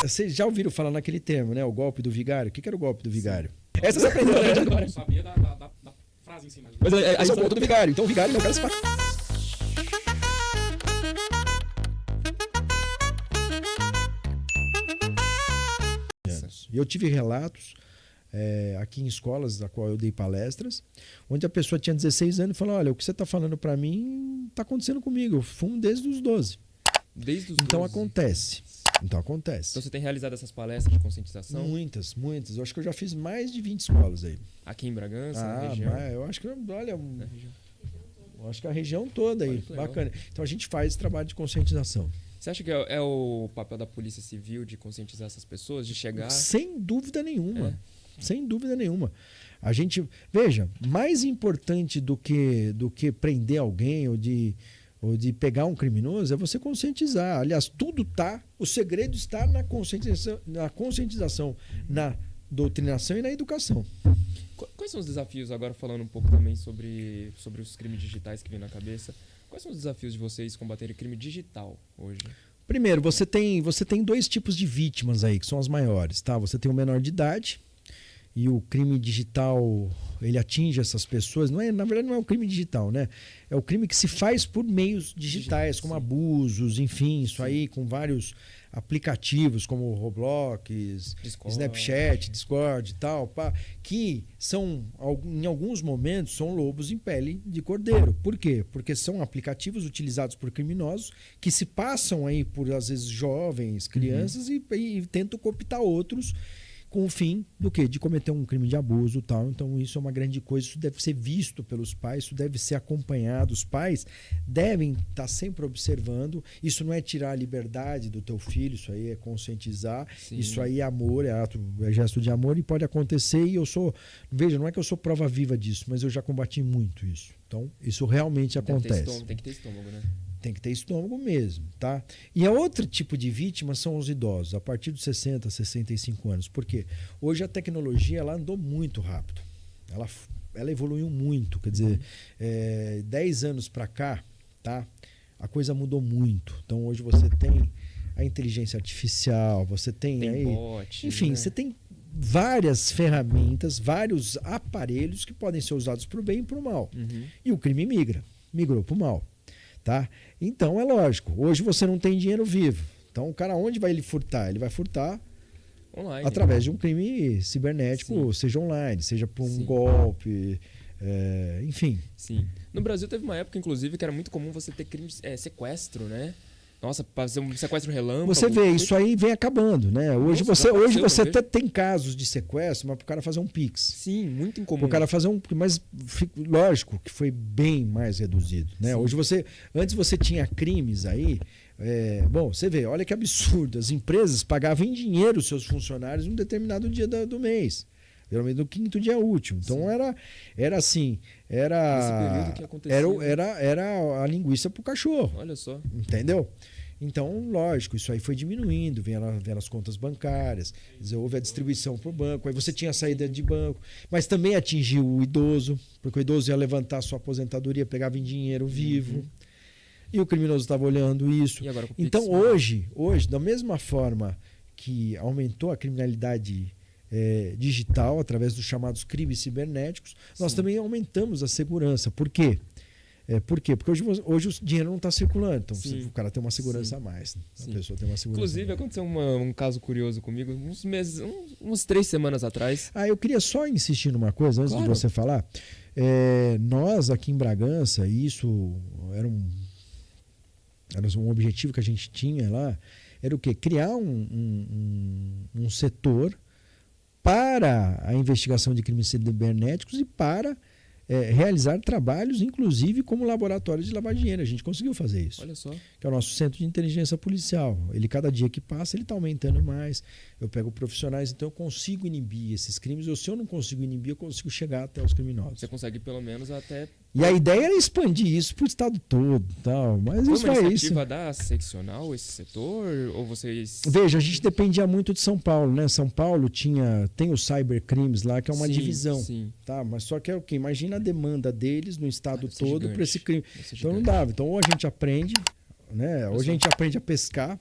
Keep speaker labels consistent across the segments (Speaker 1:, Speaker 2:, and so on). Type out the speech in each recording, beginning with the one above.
Speaker 1: Vocês já ouviram falar naquele termo, né? O golpe do vigário. O que era o golpe do vigário? Essa você aprendeu, né?
Speaker 2: Eu não sabia da frase em cima.
Speaker 1: Mas esse é o golpe do vigário. Então o vigário não quer se Eu tive relatos aqui em escolas da qual eu dei palestras, onde a pessoa tinha 16 anos e falou: olha, o que você está falando para mim está acontecendo comigo. Eu fumo desde os 12.
Speaker 3: Desde os
Speaker 1: Então
Speaker 3: 12.
Speaker 1: acontece. Então acontece.
Speaker 3: Então você tem realizado essas palestras de conscientização?
Speaker 1: Muitas. Eu acho que eu já fiz mais de 20 escolas aí.
Speaker 3: Aqui em Bragança, na região?
Speaker 1: Eu acho que, olha,
Speaker 3: Na região.
Speaker 1: eu acho que a região toda aí. Bacana. Então a gente faz esse trabalho de conscientização.
Speaker 3: Você acha que é o papel da Polícia Civil de conscientizar essas pessoas, de chegar...
Speaker 1: Sem dúvida nenhuma. Sem dúvida nenhuma. A gente, veja, mais importante do que prender alguém ou de pegar um criminoso é você conscientizar. Aliás, o segredo está na conscientização, na doutrinação e na educação.
Speaker 3: Quais são os desafios, agora falando um pouco também sobre os crimes digitais que vem na cabeça, quais são os desafios de vocês combaterem crime digital hoje? Primeiro,
Speaker 1: você tem dois tipos de vítimas aí, que são as maiores, tá? Você tem o menor de idade, e o crime digital, ele atinge essas pessoas. Na verdade, não é o crime digital, né? É o crime que se faz por meios digitais, como abusos, enfim, isso aí, com vários aplicativos, como Roblox, Discord. Snapchat, Discord e tal, que são, em alguns momentos, são lobos em pele de cordeiro. Por quê? Porque são aplicativos utilizados por criminosos que se passam aí por, às vezes, jovens, crianças e tentam cooptar outros com o fim do quê? De cometer um crime de abuso e tal. Então isso é uma grande coisa, isso deve ser visto pelos pais, isso deve ser acompanhado. Os pais devem estar sempre observando. Isso não é tirar a liberdade do teu filho, isso aí é conscientizar. Sim. Isso aí é amor, é gesto de amor e pode acontecer. E veja, não é que eu sou prova viva disso, mas eu já combati muito isso. Então isso realmente acontece.
Speaker 3: Tem que ter estômago, né?
Speaker 1: Tem que ter estômago mesmo, tá? E a outro tipo de vítima são os idosos, a partir dos 60, 65 anos. Por quê? Hoje a tecnologia ela andou muito rápido. Ela evoluiu muito. Quer dizer, 10 anos para cá, tá? A coisa mudou muito. Então hoje você tem a inteligência artificial, você tem aí,
Speaker 3: bot,
Speaker 1: enfim,
Speaker 3: né?
Speaker 1: Você tem várias ferramentas, vários aparelhos que podem ser usados para o bem e para o mal. E o crime migrou para o mal. Tá? Então é lógico, hoje você não tem dinheiro vivo. Então o cara, onde vai ele furtar? Ele vai furtar online, através de um crime cibernético, seja online, seja por um golpe, enfim.
Speaker 3: Sim. No Brasil teve uma época, inclusive, que era muito comum você ter crimes, sequestro, né? Nossa, fazer um sequestro relâmpago.
Speaker 1: Você vê, isso aí vem acabando, né? Hoje você até tem casos de sequestro, mas para o cara fazer um Pix.
Speaker 3: Sim, muito incomum.
Speaker 1: Para o cara fazer mas lógico que foi bem mais reduzido, né? Hoje antes você tinha crimes aí, bom, você vê, olha que absurdo, as empresas pagavam em dinheiro os seus funcionários em um determinado dia do mês. Geralmente no quinto dia útil. Então era assim,
Speaker 3: Esse período que acontecia,
Speaker 1: era a linguiça pro cachorro.
Speaker 3: Olha só.
Speaker 1: Entendeu? Então, lógico, isso aí foi diminuindo, vieram as contas bancárias, quer dizer, houve a distribuição para o banco, aí você tinha a saída de banco, mas também atingiu o idoso, porque o idoso ia levantar a sua aposentadoria, pegava em dinheiro vivo, e o criminoso estava olhando isso.
Speaker 3: E agora,
Speaker 1: então, hoje, da mesma forma que aumentou a criminalidade digital, através dos chamados crimes cibernéticos, nós também aumentamos a segurança. Por quê? Por quê? Porque hoje o dinheiro não está circulando. Então o cara tem uma segurança a mais. Né? A pessoa tem uma segurança.
Speaker 3: Inclusive, aconteceu um caso curioso comigo umas 3 semanas atrás.
Speaker 1: Eu queria só insistir numa coisa antes de você falar. Nós aqui em Bragança, isso era um objetivo que a gente tinha lá, era o quê? Criar um setor para a investigação de crimes cibernéticos e para realizar trabalhos, inclusive como laboratório de lavar dinheiro. A gente conseguiu fazer isso.
Speaker 3: Olha só.
Speaker 1: Que é o nosso centro de inteligência policial. Ele, cada dia que passa, ele está aumentando mais. Eu pego profissionais, então eu consigo inibir esses crimes. Ou se eu não consigo inibir, eu consigo chegar até os criminosos.
Speaker 3: Você consegue pelo menos até...
Speaker 1: E a ideia era expandir isso para o estado todo. Tal. Mas isso
Speaker 3: é
Speaker 1: isso.
Speaker 3: Uma iniciativa da seccional, esse setor? Ou vocês...
Speaker 1: Veja, a gente dependia muito de São Paulo, né? São Paulo tem o Cybercrimes lá, que é uma divisão.
Speaker 3: Sim.
Speaker 1: Tá? Mas só que é o quê? Imagina a demanda deles no estado todo para esse crime. Então
Speaker 3: gigante.
Speaker 1: não dava. Então ou a gente aprende, né? Ou a gente aprende a pescar,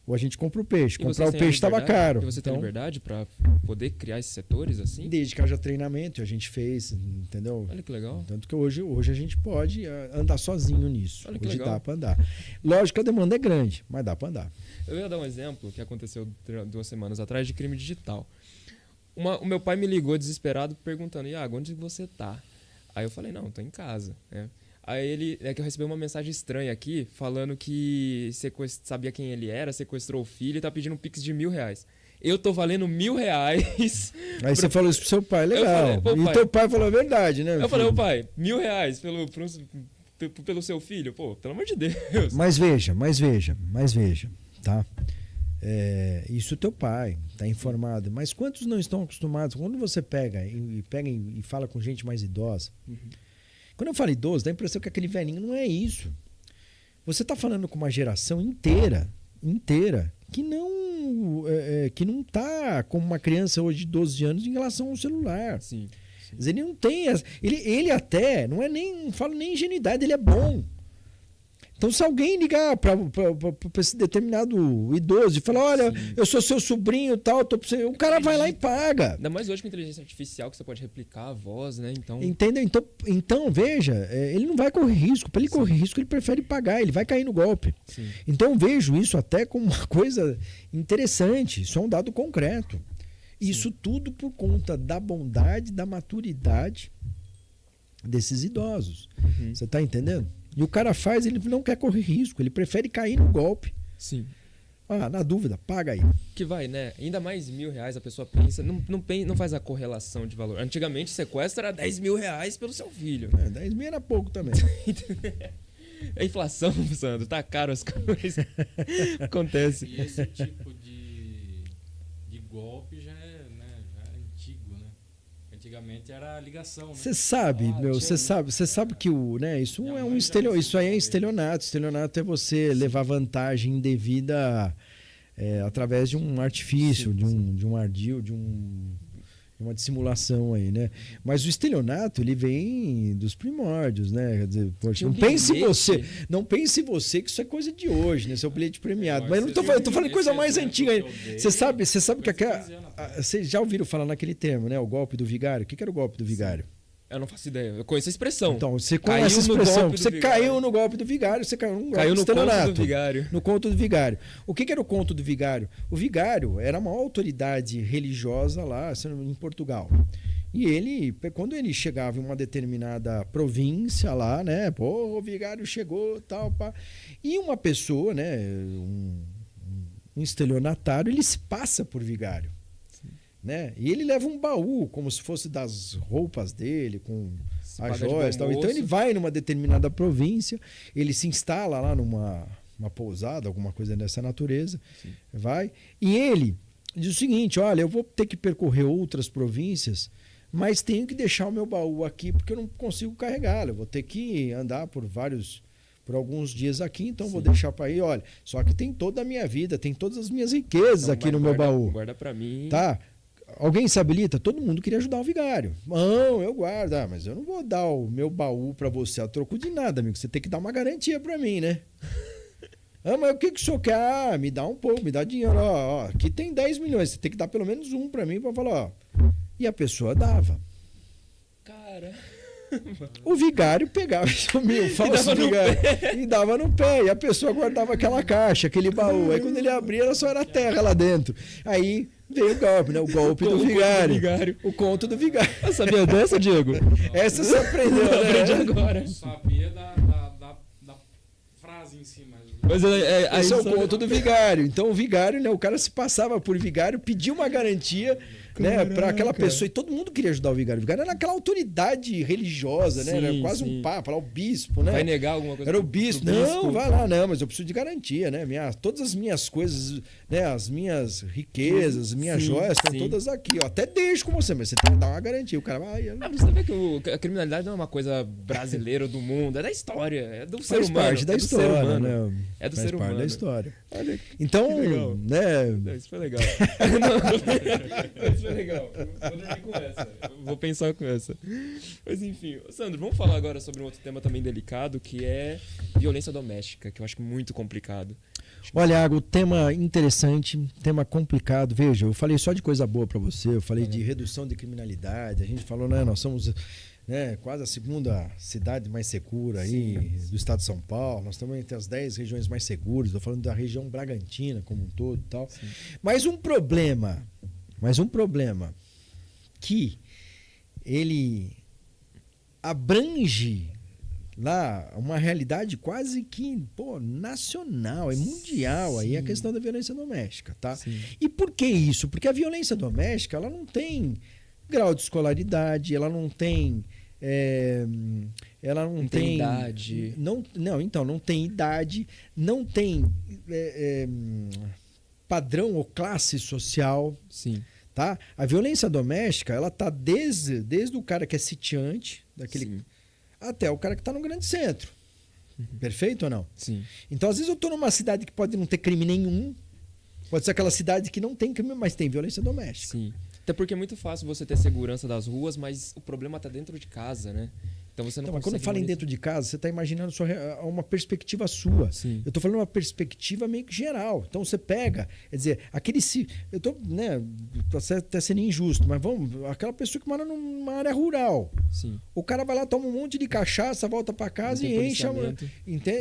Speaker 1: ou a gente compra o peixe.
Speaker 3: E
Speaker 1: Comprar
Speaker 3: vocês
Speaker 1: o
Speaker 3: têm a
Speaker 1: peixe estava
Speaker 3: liberdade?
Speaker 1: caro.
Speaker 3: E você tem
Speaker 1: Então,
Speaker 3: liberdade para poder criar esses setores assim?
Speaker 1: desde que haja treinamento, a gente fez, entendeu?
Speaker 3: Olha que legal.
Speaker 1: Tanto que hoje a gente pode andar sozinho nisso.
Speaker 3: Olha que
Speaker 1: Hoje
Speaker 3: legal.
Speaker 1: dá para andar. Lógico que a demanda é grande, mas dá para andar.
Speaker 3: Eu ia dar um exemplo que aconteceu 2 semanas atrás de crime digital. O meu pai me ligou desesperado perguntando: Iago, onde você tá? Aí eu falei: não, tô em casa, né? Aí que eu recebi uma mensagem estranha aqui, falando que sabia quem ele era, sequestrou o filho e tá pedindo um pix de R$1.000. Eu tô valendo R$1.000.
Speaker 1: Aí você falou isso pro seu pai, legal.
Speaker 3: falei,
Speaker 1: e
Speaker 3: pai,
Speaker 1: teu pai falou a verdade, né?
Speaker 3: Eu falei: ô pai, R$1.000 pelo seu filho? Pô, pelo amor de Deus.
Speaker 1: Mas veja, tá? Isso teu pai tá informado. Mas quantos não estão acostumados? Quando você pega e fala com gente mais idosa, quando eu falo idoso, dá a impressão que aquele velhinho não é isso. Você tá falando com uma geração inteira, que não tá como uma criança hoje de 12 anos em relação ao celular.
Speaker 3: Sim.
Speaker 1: Quer dizer, ele não tem. Ele até, não falo nem ingenuidade, ele é bom. Então, se alguém ligar para esse determinado idoso e falar: olha,
Speaker 3: Sim.
Speaker 1: eu sou seu sobrinho e tal, o cara vai lá e paga.
Speaker 3: Ainda mais hoje com inteligência artificial, que você pode replicar a voz, né? Então,
Speaker 1: Entendeu? Então veja, ele não vai correr risco. Para ele correr risco, ele prefere pagar, ele vai cair no golpe.
Speaker 3: sim.
Speaker 1: Então, eu vejo isso até como uma coisa interessante. Isso é um dado concreto. Isso tudo por conta da bondade, da maturidade desses idosos. Você está entendendo? E o cara faz, ele não quer correr risco, ele prefere cair no golpe.
Speaker 3: Sim.
Speaker 1: Na dúvida, paga aí.
Speaker 3: Que vai, né? Ainda mais R$1.000 a pessoa pensa, não faz a correlação de valor. Antigamente, sequestro era R$10.000 pelo seu filho.
Speaker 1: 10 mil era pouco também.
Speaker 3: É inflação, Sandro, tá caro as coisas. Acontece.
Speaker 2: E esse tipo de golpe já é antigo, né? Antigamente era ligação, né?
Speaker 1: Você sabe, você sabe que isso isso aí é estelionato. Estelionato é você levar vantagem indevida através de um artifício, de um ardil, de uma dissimulação aí, né? Mas o estelionato, ele vem dos primórdios, né? Quer dizer, poxa, não pense você que isso é coisa de hoje, né? Seu bilhete premiado. Mas eu tô falando coisa mais antiga aí. Você sabe que vocês já ouviram falar naquele termo, né? O golpe do vigário. O que era o golpe do vigário?
Speaker 3: Eu não faço ideia. Eu conheço a expressão.
Speaker 1: Então, você conhece a expressão. Você caiu no golpe do vigário, você caiu no golpe do estelionato.
Speaker 3: Conto do vigário.
Speaker 1: No conto do vigário. O que era o conto do vigário? O vigário era uma autoridade religiosa lá em Portugal. E ele, quando ele chegava em uma determinada província lá, né? Pô, o vigário chegou, tal, pá. E uma pessoa, né? Um estelionatário, ele se passa por vigário. Né? E ele leva um baú, como se fosse das roupas dele, com as joias e tal. Então ele vai numa determinada província, ele se instala lá numa pousada, alguma coisa dessa natureza, vai, e ele diz o seguinte: olha, eu vou ter que percorrer outras províncias, mas tenho que deixar o meu baú aqui porque eu não consigo carregá-lo, eu vou ter que andar por alguns dias aqui, então vou deixar para aí, olha, só que tem toda a minha vida, tem todas as minhas riquezas aqui no meu baú.
Speaker 3: Guarda para mim.
Speaker 1: Tá? Alguém se habilita? Todo mundo queria ajudar o vigário. Não, eu guardo. Mas eu não vou dar o meu baú para você a troco de nada, amigo. Você tem que dar uma garantia para mim, né? Mas o que o senhor quer? Me dá um pouco, me dá dinheiro. Ó, aqui tem 10 milhões. Você tem que dar pelo menos um para mim para falar, ó. E a pessoa dava.
Speaker 3: Cara.
Speaker 1: O vigário pegava o falso vigário e dava no pé. E a pessoa guardava aquela caixa, aquele baú. Aí quando ele abria, ela só era terra lá dentro. Aí veio o golpe, né? O golpe do vigário. O conto do vigário.
Speaker 3: Eu sabia dessa, Diego?
Speaker 1: Essa você aprendeu, né?
Speaker 3: Aprendi agora.
Speaker 2: Eu sabia da frase em si,
Speaker 3: mas
Speaker 1: esse é o conto do vigário. Então o vigário, né? O cara se passava por vigário, pedia uma garantia, né, para aquela pessoa, e todo mundo queria ajudar o vigário. O vigário era aquela autoridade religiosa, né? Era quase um papa, lá o bispo, né?
Speaker 3: Vai negar alguma coisa?
Speaker 1: Era o bispo. Não, vai lá, não, mas eu preciso de garantia, né? Todas as minhas coisas, né, as minhas riquezas, as minhas joias estão todas aqui, ó. Até deixo com você, mas você tem que dar uma garantia. O cara vai.
Speaker 3: Você vê que a criminalidade não é uma coisa brasileira ou do mundo, é da história, é do ser humano.
Speaker 1: Faz parte da história, né?
Speaker 3: É do
Speaker 1: faz
Speaker 3: ser
Speaker 1: parte
Speaker 3: humano.
Speaker 1: Da história.
Speaker 3: Olha,
Speaker 1: então, né?
Speaker 3: Isso foi legal. Isso foi legal. Vou dormir com essa. Vou pensar com essa. Mas enfim, Sandro, vamos falar agora sobre um outro tema também delicado, que é violência doméstica, que eu acho muito complicado.
Speaker 1: Olha, Iago, tema interessante, tema complicado. Veja, eu falei só de coisa boa para você, eu falei de redução de criminalidade, a gente falou, né, nós somos, né, quase a segunda cidade mais segura aí do estado de São Paulo, nós estamos entre as 10 regiões mais seguras, estou falando da região Bragantina como um todo e tal.
Speaker 3: Sim.
Speaker 1: Mas um problema que ele abrange lá uma realidade quase que nacional, é mundial, aí a questão da violência doméstica, tá?
Speaker 3: Sim.
Speaker 1: E por que isso? Porque a violência doméstica ela não tem grau de escolaridade, ela não tem
Speaker 3: Não tem idade.
Speaker 1: Então não tem idade, não tem padrão ou classe social.
Speaker 3: Sim.
Speaker 1: Tá? A violência doméstica, ela tá desde o cara que é sitiante, até o cara que está no grande centro. Perfeito ou não?
Speaker 3: Sim.
Speaker 1: Então, às vezes eu estou numa cidade que pode não ter crime nenhum, pode ser aquela cidade que não tem crime, mas tem violência doméstica.
Speaker 3: Sim. Até porque é muito fácil você ter segurança das ruas, mas o problema está dentro de casa, né? Então você não
Speaker 1: Mas quando
Speaker 3: consegue
Speaker 1: fala em dentro de casa, você está imaginando uma perspectiva sua.
Speaker 3: Sim.
Speaker 1: Eu estou falando uma perspectiva meio que geral. Então você pega, quer dizer, eu estou, né, até sendo injusto, mas aquela pessoa que mora numa área rural.
Speaker 3: Sim.
Speaker 1: O cara vai lá, toma um monte de cachaça, volta para casa e enche.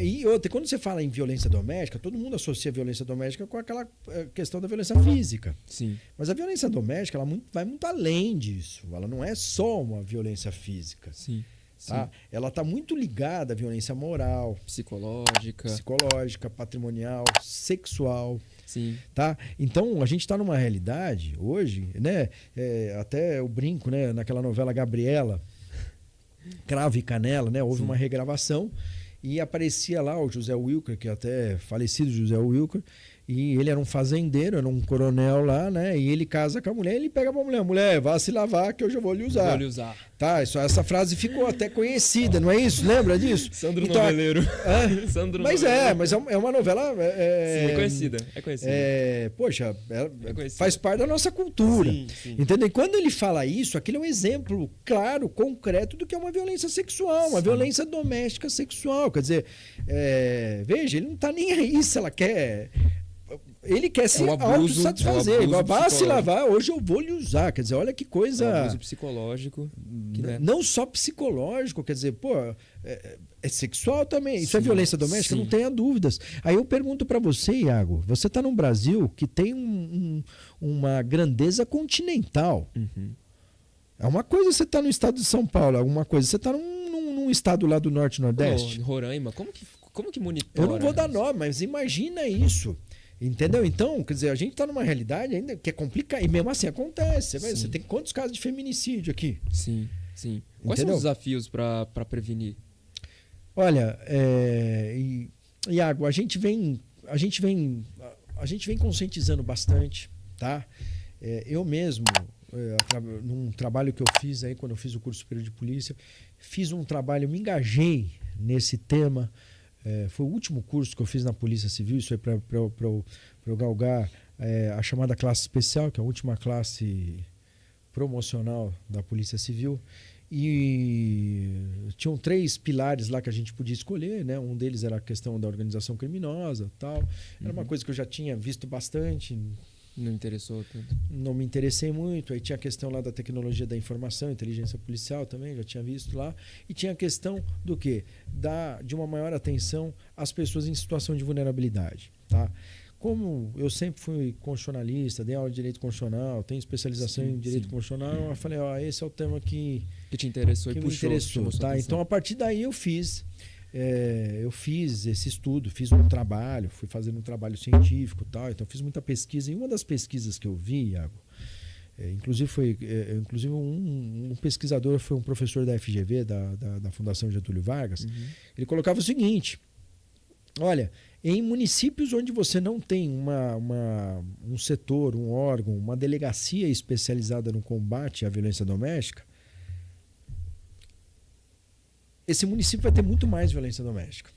Speaker 1: E outra, quando você fala em violência doméstica, todo mundo associa a violência doméstica com aquela questão da violência física.
Speaker 3: Sim.
Speaker 1: Mas a violência doméstica ela vai muito além disso. Ela não é só uma violência física.
Speaker 3: Sim.
Speaker 1: Tá? Ela está muito ligada à violência moral, psicológica, patrimonial, sexual.
Speaker 3: Sim.
Speaker 1: Tá? Então a gente está numa realidade hoje, né? Até eu brinco, né? Naquela novela Gabriela, Cravo e Canela, né? Houve uma regravação e aparecia lá o José Wilker, que é até falecido José Wilker. E ele era um fazendeiro, era um coronel lá, né? E ele casa com a mulher, ele pega pra mulher, vá se lavar que hoje eu vou lhe usar.
Speaker 3: Vou lhe usar.
Speaker 1: Tá, essa frase ficou até conhecida, não é isso? Lembra disso?
Speaker 3: Sandro Noveleiro.
Speaker 1: Sandro Noveleiro. Mas é uma novela...
Speaker 3: Sim, é conhecida.
Speaker 1: Poxa,
Speaker 3: conhecida.
Speaker 1: Faz parte da nossa cultura.
Speaker 3: Sim.
Speaker 1: Entendeu? E quando ele fala isso, aquele é um exemplo claro, concreto do que é uma violência sexual, uma violência doméstica sexual. Quer dizer, veja, ele não tá nem aí se ela quer... Ele quer se autossatisfazer. Vá se lavar, hoje eu vou lhe usar. Quer dizer, olha que coisa...
Speaker 3: É um abuso psicológico.
Speaker 1: Não só psicológico, quer dizer, é sexual também. Isso é violência doméstica, não tenha dúvidas. Aí eu pergunto para você, Iago, você está num Brasil que tem uma grandeza continental.
Speaker 3: Uhum.
Speaker 1: É uma coisa você está no estado de São Paulo, alguma coisa você está num estado lá do Norte e Nordeste.
Speaker 3: Roraima, como que monitora?
Speaker 1: Eu não vou dar nome, mas imagina isso. Entendeu? Então, quer dizer, a gente está numa realidade ainda que é complicada. E mesmo assim acontece. Você tem quantos casos de feminicídio aqui?
Speaker 3: Sim. Quais são os desafios para prevenir?
Speaker 1: Olha, Iago, a gente vem conscientizando bastante, tá? Eu mesmo, num trabalho que eu fiz aí, quando eu fiz o curso superior de polícia, fiz um trabalho, me engajei nesse tema. Foi o último curso que eu fiz na Polícia Civil, isso aí para eu galgar a chamada classe especial, que é a última classe promocional da Polícia Civil. E tinham 3 pilares lá que a gente podia escolher, né? Um deles era a questão da organização criminosa, tal. Era uma coisa que eu já tinha visto bastante.
Speaker 3: Não interessou tanto?
Speaker 1: Não me interessei muito. Aí tinha a questão lá da tecnologia da informação, inteligência policial também, já tinha visto lá. E tinha a questão do quê? De uma maior atenção às pessoas em situação de vulnerabilidade, tá? Como eu sempre fui constitucionalista, dei aula de direito constitucional, tenho especialização em direito constitucional, eu falei, esse é o tema que
Speaker 3: te interessou
Speaker 1: que
Speaker 3: e
Speaker 1: me interessou, tá? Então, a partir daí eu fiz esse estudo, fiz um trabalho, fui fazendo um trabalho científico e tal, então fiz muita pesquisa. E uma das pesquisas que eu vi, Iago, inclusive um pesquisador, foi um professor da FGV, da Fundação Getúlio Vargas, ele colocava o seguinte: olha, em municípios onde você não tem um setor, um órgão, uma delegacia especializada no combate à violência doméstica, esse município vai ter muito mais violência doméstica.